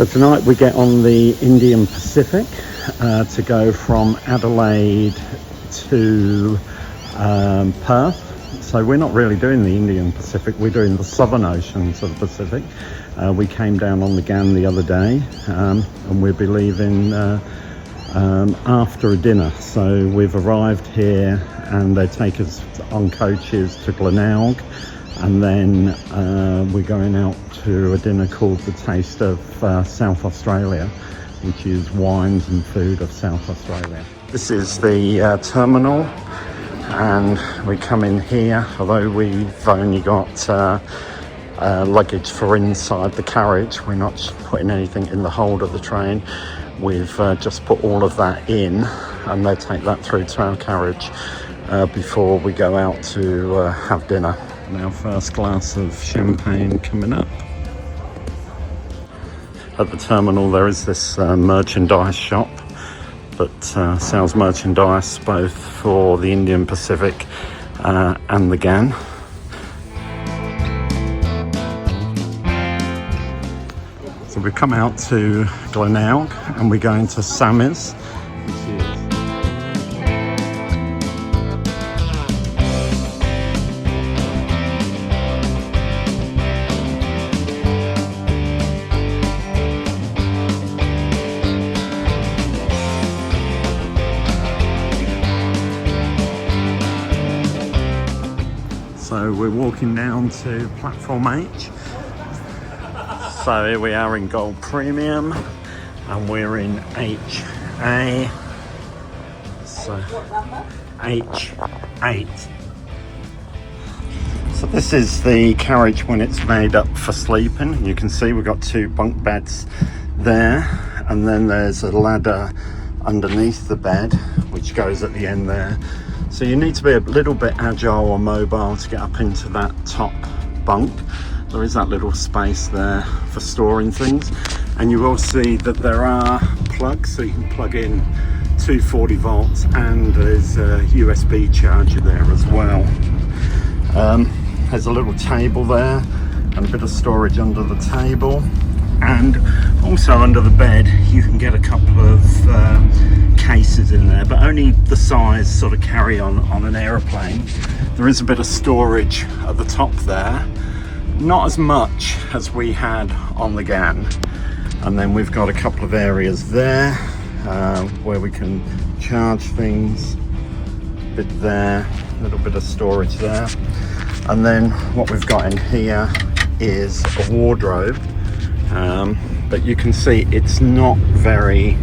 So tonight we get on the Indian Pacific to go from Adelaide to Perth. So we're not really doing the Indian Pacific, we're doing the southern oceans of the Pacific. We came down on the GAN the other day and we'll be leaving after a dinner. So we've arrived here and they take us on coaches to Glenelg, and then we're going out to a dinner called the Taste of South Australia, which is wines and food of South Australia. This is the terminal, and we come in here, although we've only got luggage for inside the carriage. We're not putting anything in the hold of the train. We've just put all of that in, and they take that through to our carriage before we go out to have dinner. And our first glass of champagne coming up. At the terminal there is this merchandise shop that sells merchandise both for the Indian Pacific and the GAN. So we've come out to Glenelg and we're going to Sammy's. So we're walking down to platform H. So here we are in Gold Premium and we're in HA. So H8. So this is the carriage when it's made up for sleeping. You can see we've got 2 bunk beds there, and then there's a ladder underneath the bed which goes at the end there. So you need to be a little bit agile or mobile to get up into that top bunk. There is that little space there for storing things, and you will see that there are plugs, so you can plug in 240 volts, and there's a USB charger there as well. There's a little table there and a bit of storage under the table, and also under the bed you can get a couple of cases in there, but only the size sort of carry on an aeroplane. There is a bit of storage at the top there, not as much as we had on the GAN. And then we've got a couple of areas there where we can charge things, a bit there, a little bit of storage there. And then what we've got in here is a wardrobe, but you can see it's not very,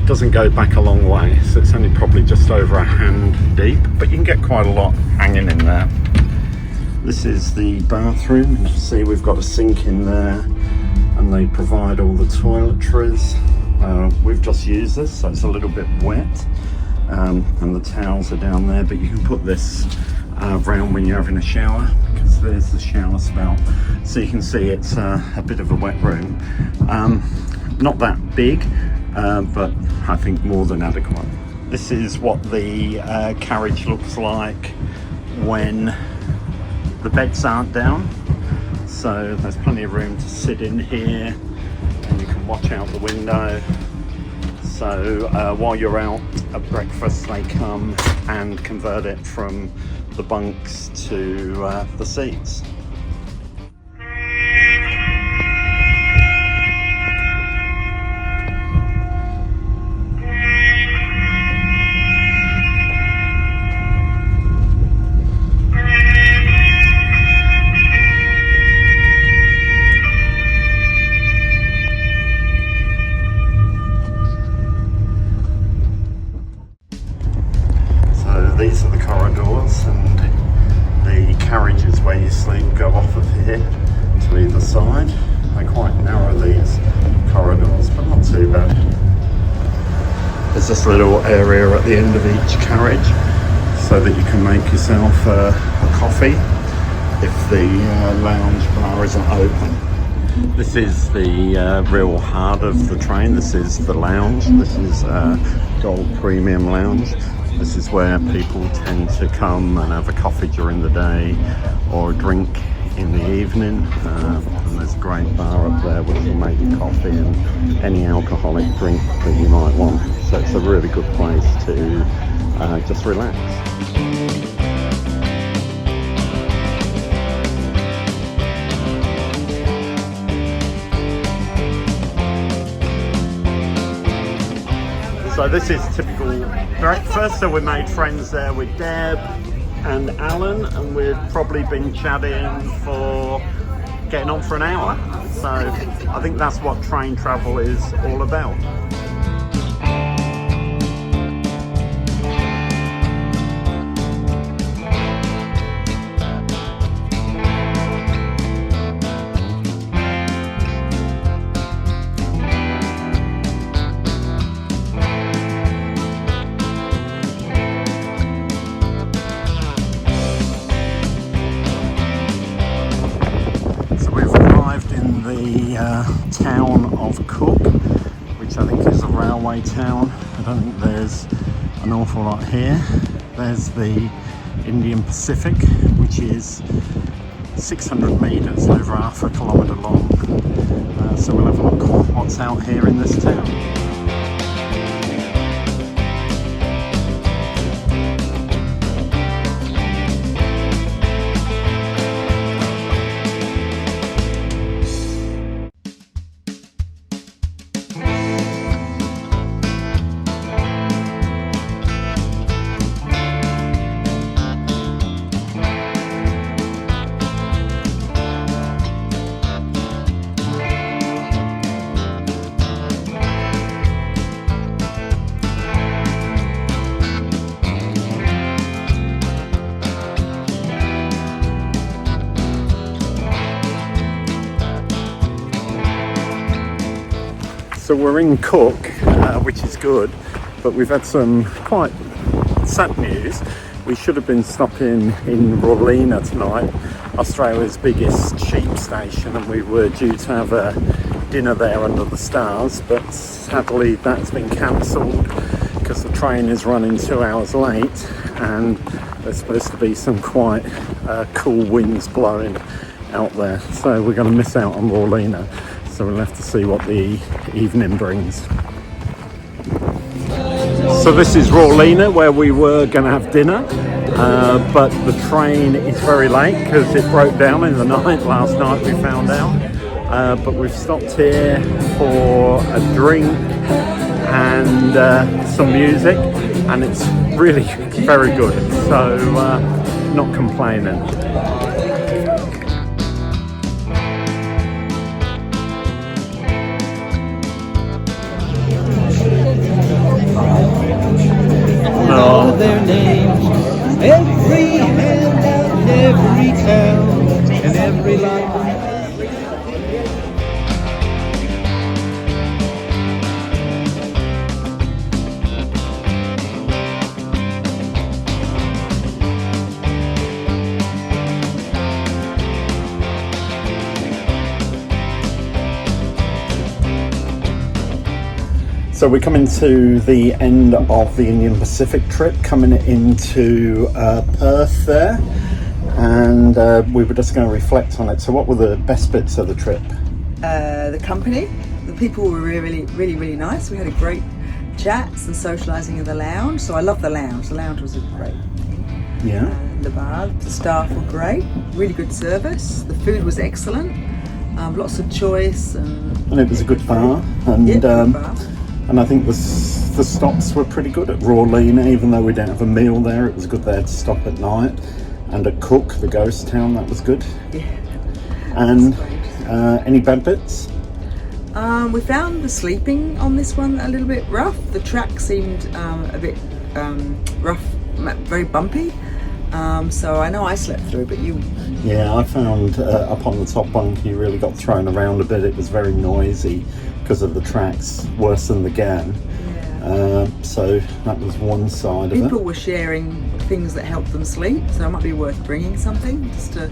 doesn't go back a long way, so it's only probably just over a hand deep, but you can get quite a lot hanging in there. This is the bathroom, and you can see we've got a sink in there, and they provide all the toiletries. We've just used this, so it's a little bit wet, and the towels are down there, but you can put this around when you're having a shower, because there's the shower spout. So you can see it's a bit of a wet room. Not that big, but I think more than adequate. This is what the carriage looks like when the beds aren't down. So there's plenty of room to sit in here, and you can watch out the window. So while you're out at breakfast, they come and convert it from the bunks to the seats. These are the corridors, and the carriages where you sleep go off of here to either side. They're quite narrow, these corridors, but not too bad. There's this little area at the end of each carriage so that you can make yourself a coffee if the lounge bar isn't open. This is the real heart of the train. This is the lounge. This is Gold Premium Lounge. This is where people tend to come and have a coffee during the day or a drink in the evening, and there's a great bar up there which will make you coffee and any alcoholic drink that you might want. So it's a really good place to just relax. So this is typical breakfast. So we made friends there with Deb and Alan, and we've probably been chatting for getting on for an hour. So I think that's what train travel is all about. Town of Cook, which I think is a railway town. I don't think there's an awful lot here. There's the Indian Pacific, which is 600 metres, over half a kilometre long. So we'll have a look at what's out here in this town. So we're in Cook, which is good, but we've had some quite sad news. We should have been stopping in Rawlina tonight, Australia's biggest sheep station, and we were due to have a dinner there under the stars, but sadly that's been cancelled because the train is running 2 hours late, and there's supposed to be some quite cool winds blowing out there. So we're going to miss out on Rawlina. So we'll have to see what the evening brings. So this is Rawlina, where we were going to have dinner, but the train is very late because it broke down in the night. Last night we found out. But we've stopped here for a drink and some music, and it's really very good. So not complaining. Their names, every handout, every town, and every line. So we're coming to the end of the Indian Pacific trip, coming into Perth there, and we were just going to reflect on it. So what were the best bits of the trip? The company. The people were really nice. We had a great chats and socialising in the lounge. So I love the lounge. The lounge was a great thing. Yeah. The bar, the staff were great. Really good service. The food was excellent. Lots of choice. And it was a good bar. And yeah, good bar. And I think the stops were pretty good at Rawlina, even though we didn't have a meal there. It was good there to stop at night. And at Cook, the ghost town, that was good. Yeah. And any bad bits? We found the sleeping on this one a little bit rough. The track seemed a bit rough, very bumpy. So I know I slept through, but you... Yeah, I found up on the top bunk you really got thrown around a bit. It was very noisy because of the tracks, worse than the GAN. Yeah. So that was one side of it. People were sharing things that helped them sleep, so it might be worth bringing something just to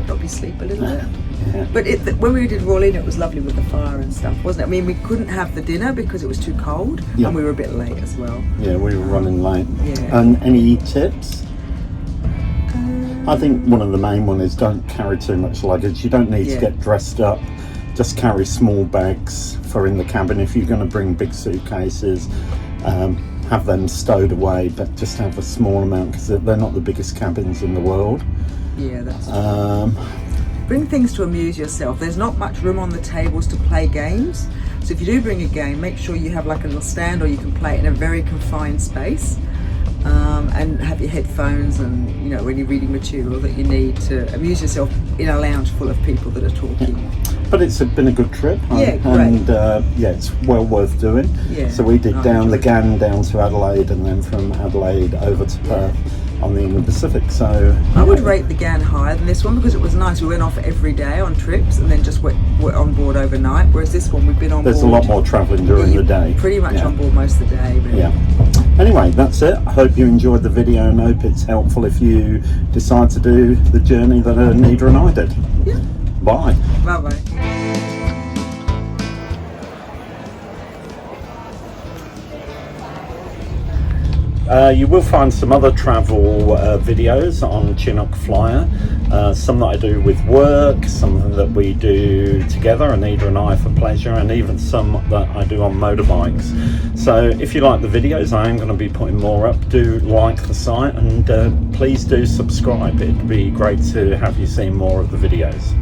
help you sleep a little bit. Yeah. But when we did Rawlina, it was lovely with the fire and stuff, wasn't it? I mean, we couldn't have the dinner because it was too cold, Yeah. and we were a bit late as well. Yeah, we were running late. Yeah. And any tips? I think one of the main one is don't carry too much luggage. You don't need to get dressed up. Just carry small bags for in the cabin. If you're going to bring big suitcases, have them stowed away, but just have a small amount because they're not the biggest cabins in the world. Yeah, that's true. Bring things to amuse yourself. There's not much room on the tables to play games. So if you do bring a game, make sure you have like a little stand or you can play it in a very confined space. And have your headphones and, you know, any reading material that you need to amuse yourself in a lounge full of people that are talking. But it's been a good trip. Yeah, great. And it's well worth doing. Yeah, so we did down the enjoyed Ghan down to Adelaide and then from Adelaide over to Perth on the Indian Pacific. So I would rate the Ghan higher than this one because it was nice. We went off every day on trips and then just were on board overnight. Whereas this one, we've been on board. There's a lot more travelling during the day. Pretty much on board most of the day. Really. Yeah. Anyway, that's it. I hope you enjoyed the video and hope it's helpful if you decide to do the journey that Anita and I did. Yeah. Bye. Bye-bye. You will find some other travel videos on Chinook Flyer, some that I do with work, some that we do together, Anita and I, for pleasure, and even some that I do on motorbikes. So if you like the videos, I am going to be putting more up. Do like the site and please do subscribe. It'd be great to have you see more of the videos.